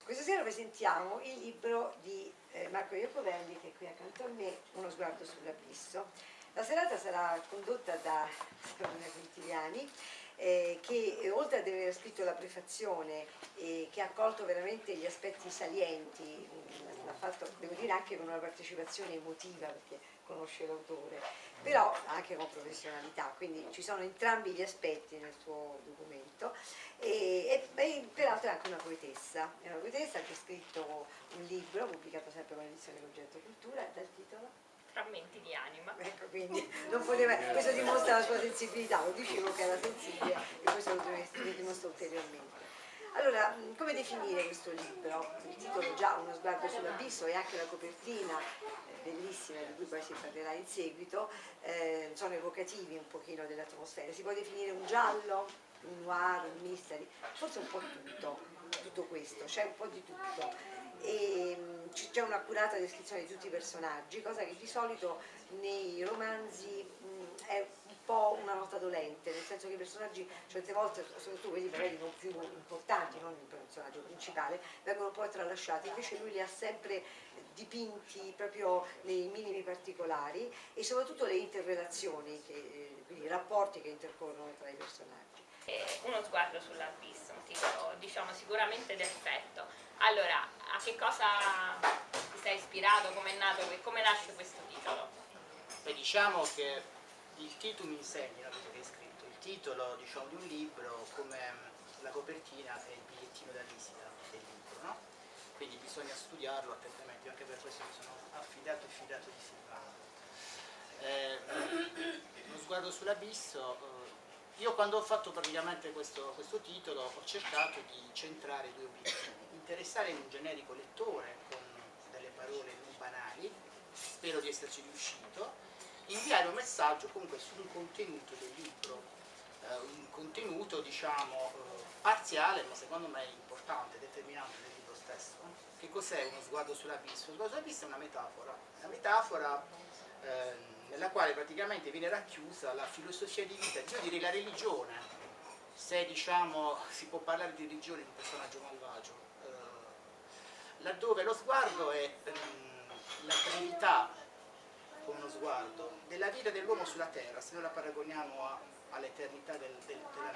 Questa sera presentiamo il libro di Marco Iacovelli, che è qui accanto a me, Uno sguardo sull'abisso. La serata sarà condotta da Sabrina Quintiliani, che oltre ad aver scritto la prefazione, che ha colto veramente gli aspetti salienti, l'ha fatto, devo dire, anche con una partecipazione emotiva, perché conosce l'autore, però anche con professionalità, quindi ci sono entrambi gli aspetti nel suo documento. Peraltro è anche è una poetessa che ha scritto un libro pubblicato sempre con l'edizione Progetto Cultura dal titolo Frammenti di anima. Ecco, quindi non poteva, questo dimostra la sua sensibilità, lo dicevo che era sensibile e questo lo dimostra ulteriormente. Allora, come definire questo libro? Il titolo già, Uno sguardo sull'abisso, e anche la copertina bellissima, di cui poi si parlerà in seguito, sono evocativi un pochino dell'atmosfera. Si può definire un giallo, un noir, un mystery, forse un po' tutto questo, c'è un po' di tutto. E c'è un'accurata descrizione di tutti i personaggi, cosa che di solito nei romanzi è un po' una nota dolente, nel senso che i personaggi certe volte, soprattutto quelli magari non più importanti, non il personaggio principale, vengono poi tralasciati, invece lui li ha sempre dipinti proprio nei minimi particolari e soprattutto le interrelazioni, quindi i rapporti che intercorrono tra i personaggi. Uno sguardo sull'abisso, un titolo diciamo sicuramente d'effetto. Allora, a che cosa ti sei ispirato, come è nato, come nasce questo titolo? Beh, diciamo che il titolo mi insegna, quello che hai scritto, il titolo, diciamo, di un libro, come la copertina e il bigliettino da visita del libro, no? Quindi bisogna studiarlo attentamente, anche per questo mi sono affidato e fidato di Silvano. Lo sguardo sull'abisso, io quando ho fatto praticamente questo titolo ho cercato di centrare due obiettivi: interessare un generico lettore con delle parole non banali, spero di esserci riuscito, inviare un messaggio comunque sul contenuto del libro, un contenuto diciamo parziale, ma secondo me importante, determinante del libro stesso. Che cos'è uno sguardo sull'abisso? Uno sguardo sull'abisso è una metafora nella quale praticamente viene racchiusa la filosofia di vita, io direi la religione, se diciamo si può parlare di religione di un personaggio malvagio, laddove lo sguardo è la brevità, con uno sguardo, della vita dell'uomo sulla terra, se noi la paragoniamo all'eternità della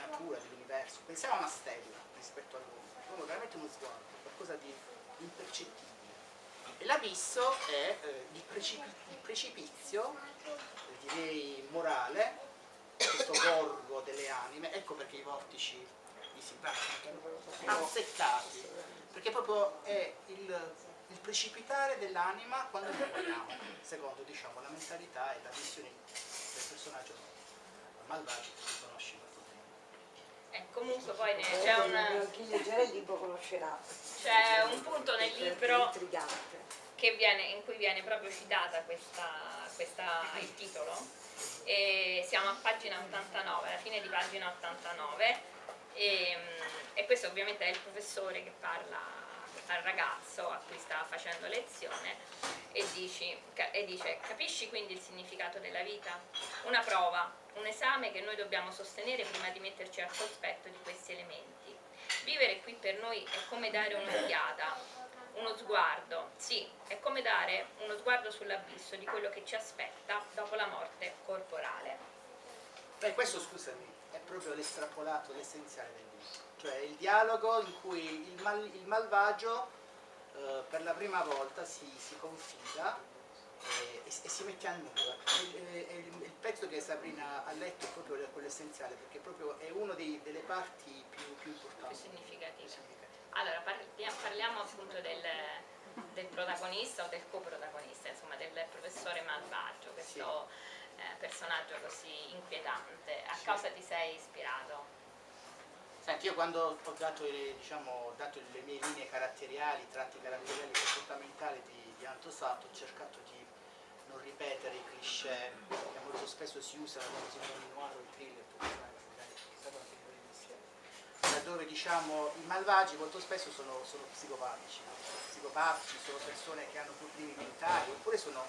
natura, dell'universo. Pensiamo a una stella rispetto all'uomo. L'uomo è veramente uno sguardo, qualcosa di impercettibile. E l'abisso è il precipizio, direi morale, questo gorgo delle anime. Ecco perché i vortici di Silvano sono azzeccati, perché proprio è il precipitare dell'anima quando noi muoriamo, secondo diciamo la mentalità e la visione del personaggio malvagio che si conosce in questo tempo. Comunque poi c'è chi leggerà il libro conoscerà. C'è un punto nel libro intrigante in cui viene proprio citata il titolo, e siamo a pagina 89, alla fine di pagina 89, e questo ovviamente è il professore che parla al ragazzo a cui sta facendo lezione e dice: capisci quindi il significato della vita? Una prova, un esame che noi dobbiamo sostenere prima di metterci al cospetto di questi elementi. Vivere qui per noi è come dare un'occhiata, uno sguardo, sì, è come dare uno sguardo sull'abisso di quello che ci aspetta dopo la morte corporale. Beh, questo, scusami, è proprio l'estrapolato, l'essenziale del libro, cioè il dialogo in cui il malvagio per la prima volta si confida e si mette a nudo. Il pezzo che Sabrina ha letto è proprio quello essenziale, perché proprio è una delle parti più importanti, più significative. Allora parliamo appunto del protagonista o del coprotagonista, insomma del professore malvagio, questo personaggio così inquietante. A cosa ti sei ispirato? Senti, io quando ho dato, dato le mie linee caratteriali, i tratti caratteriali comportamentali di Antosatto, ho cercato di non ripetere i cliché che molto spesso si usano quando si fanno i noir o i thriller, dove diciamo i malvagi molto spesso sono psicopatici, sono persone che hanno problemi mentali, oppure sono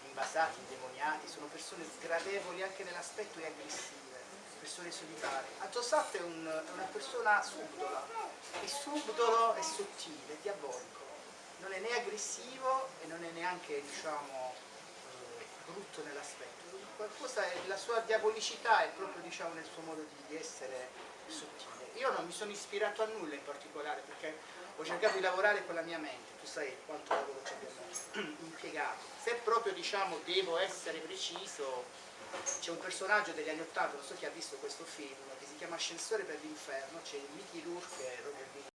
invasati, indemoniati, sono persone sgradevoli anche nell'aspetto e aggressive, persone solitarie. Antosat è una persona subdola, è subdolo, è sottile, è diabolico, non è né aggressivo e non è neanche, diciamo, brutto nell'aspetto. La sua diabolicità è proprio, diciamo, nel suo modo di essere sottile. Io non mi sono ispirato a nulla in particolare perché ho cercato di lavorare con la mia mente, tu sai quanto lavoro ci abbiamo impiegato. Se proprio, diciamo, devo essere preciso, c'è un personaggio degli anni '80, non so chi ha visto questo film, che si chiama Ascensore per l'inferno, c'è Mickey Rourke e Robert De Niro.